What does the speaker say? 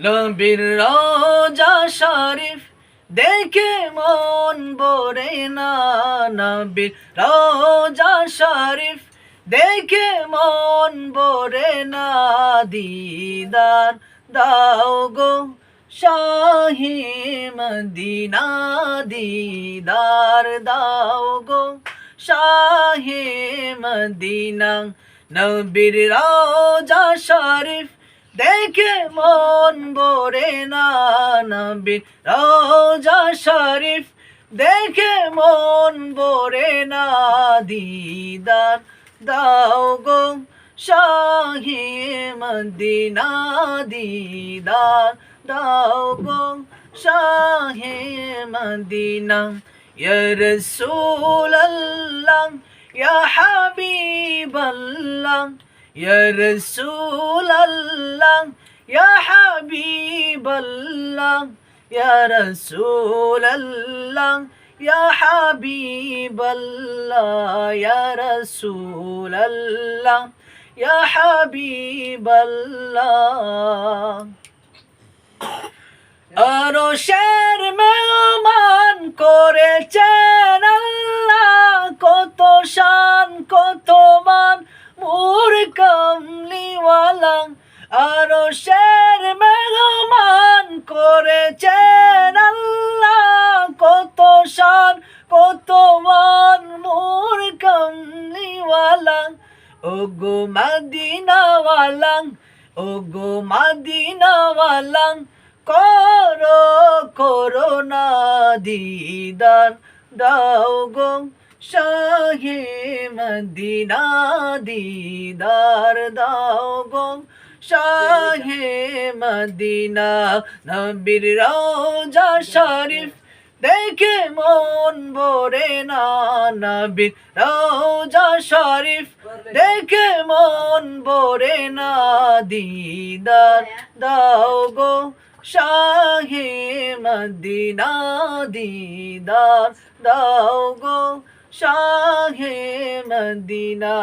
নবীর রওজা শরীফ দেখে মন ভরে না, নবীর রওজা শরীফ দেখে মন ভরে না, দিদার দাও গো শাহি মদিনা, দিদার দাও গো শাহি মদিনা। নবীর রওজা শরীফ দেখে মন ভরে না, নবীর রওজা শরীফ দেখে মন ভরে না, দিদার দাও গো শাহি মদিনা, দিদার দাও গো শাহি মদিনা। ইয়া রাসূলুল্লাহ ইয়া হাবিবাল্লাহ, ইয়া রাসূলুল্লাহ ইয়া হাবিবাল্লাহ, ইয়া রাসূলুল্লাহ ইয়া হাবিবাল্লাহ, ইয়া রাসূলুল্লাহ ইয়া হাবিবাল্লাহ। আরশের মেহমান করেছেন আল্লাহ, কত শান কত মান মোর কামলিওয়ালা। আরশের মেহমান করেছেন আল্লাহ, কত শান কত মান মোর কামলিওয়ালা। ওগো মদিনাওয়ালা, ওগো মদিনাওয়ালা, করো করোনা দিদার দাও গো শাহি মদিনা, দিদার দাও গো শাহি মদিনা। নবীর রওজা শরীফ দেখে মন ভরে না, নবীর রওজা শরীফ দেখে মন ভরে না, দিদার দাও গো শাহি মদিনা, দিদার দাও গো শাহি মদিনা।